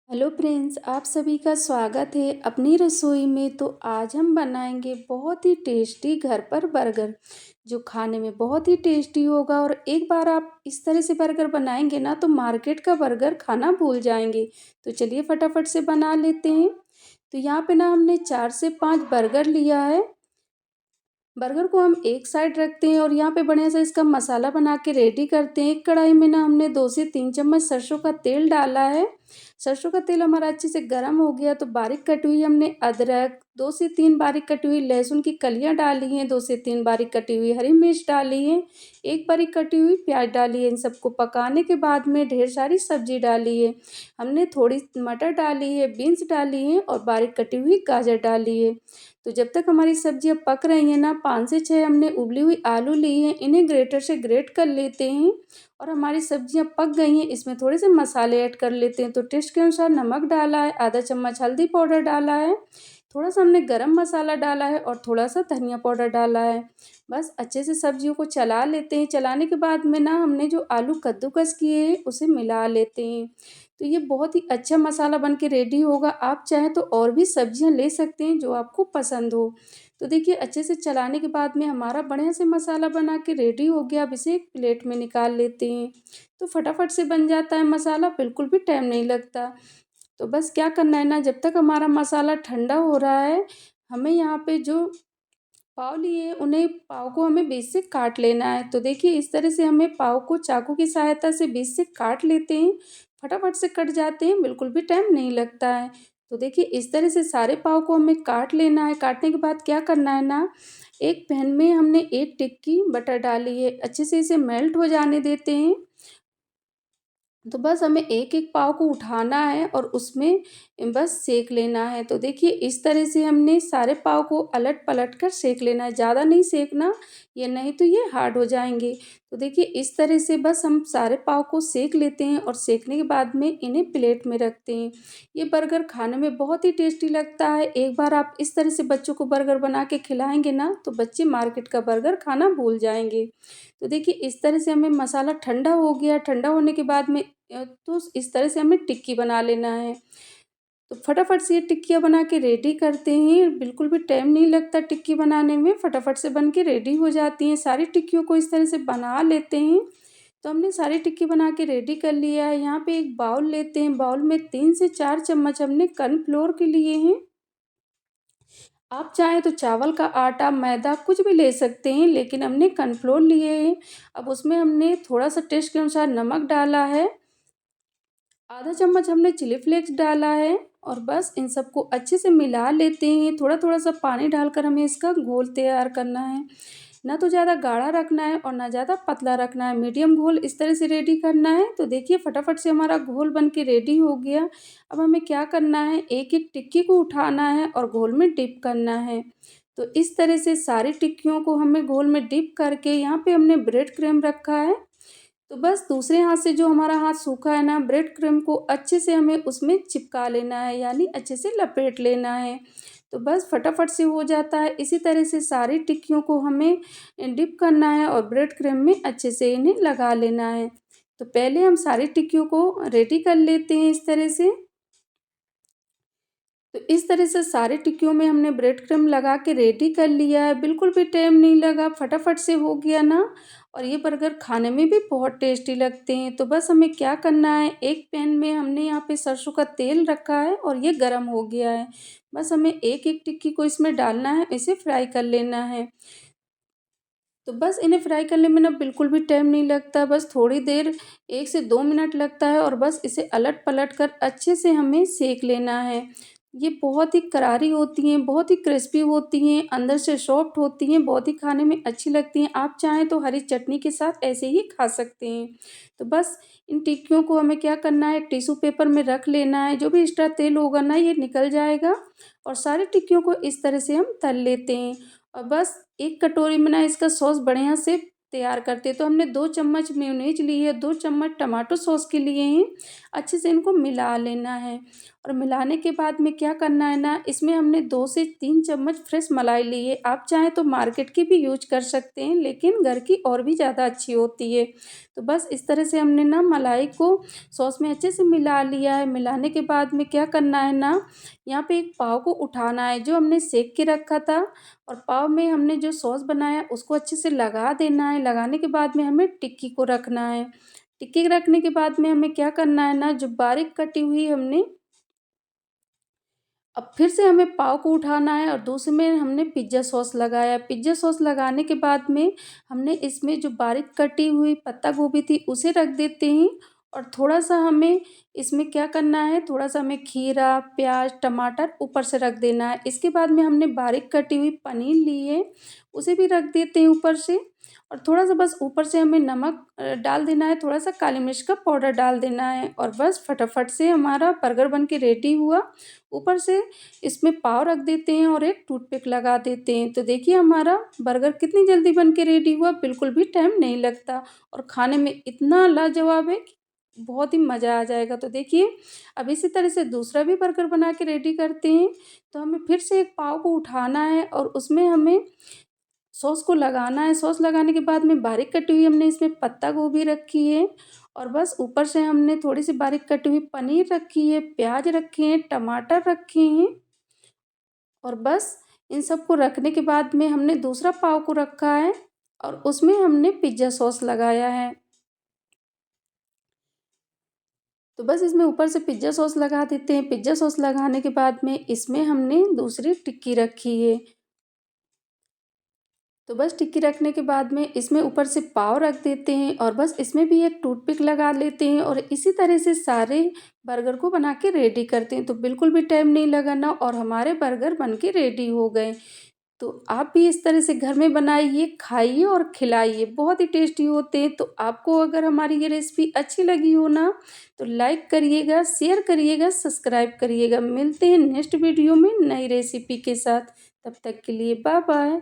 Hello friends, आप सभी का स्वागत है अपनी रसोई में। तो आज हम बनाएंगे बहुत ही टेस्टी घर पर बर्गर, जो खाने में बहुत ही टेस्टी होगा। और एक बार आप इस तरह से बर्गर बनाएंगे ना, तो मार्केट का बर्गर खाना भूल जाएंगे। तो चलिए फटाफट से बना लेते हैं। तो यहाँ पे ना हमने 4 से 5 बर्गर लिया है। बर्गर को हम एक साइड रखते हैं और यहाँ पे बढ़िया सा इसका मसाला बना के रेडी करते हैं। एक कढ़ाई में ना हमने 2 से 3 चम्मच सरसों का तेल डाला है। सरसों का तेल हमारा अच्छे से गर्म हो गया तो बारीक कटी हुई हमने अदरक, 2 से 3 बारीक कटी हुई लहसुन की कलियां डाली हैं, 2 से 3 बारीक कटी हुई हरी मिर्च डाली है, 1 बारीक कटी हुई प्याज डाली है। इन सबको पकाने के बाद में ढेर सारी सब्जी डाली है। हमने थोड़ी मटर डाली है, बीन्स डाली है और बारीक कटी हुई गाजर डाली है। तो जब तक हमारी सब्जियां पक रही हैं ना, 5 से 6 हमने उबली हुई आलू ली हैं, इन्हें ग्रेटर से ग्रेट कर लेते हैं। और हमारी सब्जियां पक गई हैं, इसमें थोड़े से मसाले ऐड कर लेते हैं। तो टेस्ट के अनुसार नमक डाला है, आधा चम्मच हल्दी पाउडर डाला है, थोड़ा सा हमने गरम मसाला डाला है और थोड़ा सा धनिया पाउडर डाला है। बस अच्छे से सब्जियों को चला लेते हैं। चलाने के बाद में ना हमने जो आलू कद्दूकस किए हैं उसे मिला लेते हैं। तो ये बहुत ही अच्छा मसाला बन के रेडी होगा। आप चाहें तो और भी सब्जियां ले सकते हैं जो आपको पसंद हो। तो देखिए अच्छे से चलाने के बाद में हमारा बढ़िया से मसाला बना के रेडी हो गया। अब इसे एक प्लेट में निकाल लेते हैं। तो फटाफट से बन जाता है मसाला, बिल्कुल भी टाइम नहीं लगता। तो बस क्या करना है ना, जब तक हमारा मसाला ठंडा हो रहा है, हमें यहाँ पे जो पाव लिए उन्हें पाव को हमें बीच से काट लेना है। तो देखिए इस तरह से हमें पाव को चाकू की सहायता से बीच से काट लेते हैं। फटाफट से कट जाते हैं, बिल्कुल भी टाइम नहीं लगता है। तो देखिए इस तरह से सारे पाव को हमें काट लेना है। काटने के बाद क्या करना है ना, एक पैन में हमने 1 टिक्की बटर डाली है, अच्छे से इसे मेल्ट हो जाने देते हैं। तो बस हमें एक-एक पाव को उठाना है और उसमें बस सेक लेना है। तो देखिए इस तरह से हमने सारे पाव को अलट-पलट कर सेक लेना है, ज़्यादा नहीं सेकना, ये नहीं तो ये हार्ड हो जाएँगे। तो देखिए इस तरह से बस हम सारे पाव को सेक लेते हैं और सेकने के बाद में इन्हें प्लेट में रखते हैं। ये बर्गर खाने में बहुत ही टेस्टी लगता है। एक बार आप इस तरह से बच्चों को बर्गर बना के खिलाएँगे ना, तो बच्चे मार्केट का बर्गर खाना भूल जाएँगे। तो देखिए इस तरह से हमें मसाला ठंडा हो गया। ठंडा होने के बाद में तो इस तरह से हमें टिक्की बना लेना है। तो फटाफट से ये टिक्कियाँ बना के रेडी करते हैं। बिल्कुल भी टाइम नहीं लगता टिक्की बनाने में, फटाफट से बन के रेडी हो जाती हैं। सारी टिक्कियों को इस तरह से बना लेते हैं। तो हमने सारी टिक्की बना के रेडी कर लिया है। यहाँ पे एक बाउल लेते हैं, बाउल में 3 से 4 चम्मच हमने कॉर्नफ्लोर के लिए हैं। आप चाहें तो चावल का आटा, मैदा कुछ भी ले सकते हैं, लेकिन हमने कॉर्नफ्लोर लिए हैं। अब उसमें हमने थोड़ा-सा टेस्ट के अनुसार नमक डाला है, आधा चम्मच हमने चिली फ्लेक्स डाला है और बस इन सबको अच्छे से मिला लेते हैं। थोड़ा-थोड़ा सा पानी डालकर हमें इसका घोल तैयार करना है। ना तो ज़्यादा गाढ़ा रखना है और ना ज़्यादा पतला रखना है, मीडियम घोल इस तरह से रेडी करना है। तो देखिए फटाफट से हमारा घोल बन के रेडी हो गया। अब हमें क्या करना है, एक-एक टिक्की को उठाना है और घोल में डिप करना है। तो इस तरह से सारी टिक्कियों को हमें घोल में डिप करके यहाँ पे हमने ब्रेड क्रम्ब रखा है। तो बस दूसरे हाथ से जो हमारा हाथ सूखा है ना, ब्रेड क्रम्ब को अच्छे से हमें उसमें चिपका लेना है, यानी अच्छे से लपेट लेना है। तो बस फटाफट से हो जाता है। इसी तरह से सारी टिक्कियों को हमें डिप करना है और ब्रेड क्रम्ब में अच्छे से इन्हें लगा लेना है। तो पहले हम सारी टिक्कियों को रेडी कर लेते हैं इस तरह से। तो इस तरह से सारी टिक्कियों में हमने ब्रेड क्रम्ब लगा के रेडी कर लिया है। बिल्कुल भी टाइम नहीं लगा, फटाफट से हो गया ना। और ये बर्गर खाने में भी बहुत टेस्टी लगते हैं। तो बस हमें क्या करना है, एक पैन में हमने यहाँ पे सरसों का तेल रखा है और ये गरम हो गया है। बस हमें एक-एक टिक्की को इसमें डालना है, इसे फ्राई कर लेना है। तो बस इन्हें फ्राई करने में ना बिल्कुल भी टाइम नहीं लगता, बस थोड़ी देर 1 से 2 मिनट लगता है और बस इसे अलट-पलट कर अच्छे से हमें सेक लेना है। ये बहुत ही करारी होती हैं, बहुत ही क्रिस्पी होती हैं, अंदर से सॉफ्ट होती हैं, बहुत ही खाने में अच्छी लगती हैं। आप चाहें तो हरी चटनी के साथ ऐसे ही खा सकते हैं। तो बस इन टिक्कियों को हमें क्या करना है, टिश्यू पेपर में रख लेना है, जो भी एक्स्ट्रा तेल होगा ना ये निकल जाएगा। और सारी टिक्कियों को इस तरह से हम तल लेते हैं। और बस एक कटोरी में ना इसका सॉस बढ़िया से तैयार करते हैं। तो हमने 2 चम्मच मेयोनेज़ ली है, 2 चम्मच टमाटो सॉस के लिए हैं। अच्छे से इनको मिला लेना है और मिलाने के बाद में क्या करना है ना, इसमें हमने 2 से 3 चम्मच फ्रेश मलाई ली है। आप चाहें तो मार्केट की भी यूज़ कर सकते हैं, लेकिन घर की और भी ज़्यादा अच्छी होती है। तो बस इस तरह से हमने ना मलाई को सॉस में अच्छे से मिला लिया है। मिलाने के बाद में क्या करना है ना, यहाँ पे एक पाव को उठाना है जो हमने सेक के रखा था, और पाव में हमने जो सॉस बनाया उसको अच्छे से लगा देना है। लगाने के बाद में हमें टिक्की को रखना है। टिक्की रखने के बाद में हमें क्या करना है ना, जो बारीक कटी हुई हमने अब फिर से हमें पाव को उठाना है और दूसरे में हमने पिज़्ज़ा सॉस लगाया। पिज़्ज़ा सॉस लगाने के बाद में हमने इसमें जो बारीक कटी हुई पत्ता गोभी थी उसे रख देते हैं, और थोड़ा-सा हमें इसमें क्या करना है, थोड़ा-सा हमें खीरा, प्याज़, टमाटर ऊपर से रख देना है। इसके बाद में हमने बारीक कटी हुई पनीर ली है, उसे भी रख देते हैं ऊपर से, और थोड़ा-सा बस ऊपर से हमें नमक डाल देना है, थोड़ा-सा काली मिर्च का पाउडर डाल देना है, और बस फटाफट से हमारा बर्गर बन के रेडी हुआ। ऊपर से इसमें पाव रख देते हैं और एक टूथपिक लगा देते हैं। तो देखिए हमारा बर्गर कितनी जल्दी बन के रेडी हुआ, बिल्कुल भी टाइम नहीं लगता और खाने में इतना लाजवाब है कि बहुत ही मज़ा आ जाएगा। तो देखिए अब इसी तरह से दूसरा भी बर्गर बना के रेडी करते हैं। तो हमें फिर से एक पाव को उठाना है और उसमें हमें सॉस को लगाना है। सॉस लगाने के बाद में बारीक कटी हुई हमने इसमें पत्ता गोभी रखी है, और बस ऊपर से हमने थोड़ी-सी बारीक कटी हुई पनीर रखी है, प्याज़ रखे हैं, टमाटर रखे हैं, और बस इन सबको रखने के बाद में हमने दूसरा पाव को रखा है और उसमें हमने पिज़्ज़ा सॉस लगाया है। तो बस इसमें ऊपर से पिज़्ज़ा सॉस लगा देते हैं। पिज़्ज़ा सॉस लगाने के बाद में इसमें हमने दूसरी टिक्की रखी है। तो बस टिक्की रखने के बाद में इसमें ऊपर से पाव रख देते हैं, और बस इसमें भी एक टूथपिक लगा लेते हैं, और इसी तरह से सारे बर्गर को बना के रेडी करते हैं। तो बिल्कुल भी टाइम नहीं लगाना और हमारे बर्गर बन के रेडी हो गए। तो आप भी इस तरह से घर में बनाइए, खाइए और खिलाइए, बहुत ही टेस्टी होते हैं। तो आपको अगर हमारी ये रेसिपी अच्छी लगी हो ना, तो लाइक करिएगा, शेयर करिएगा, सब्सक्राइब करिएगा। मिलते हैं नेक्स्ट वीडियो में नई रेसिपी के साथ। तब तक के लिए बाय बाय।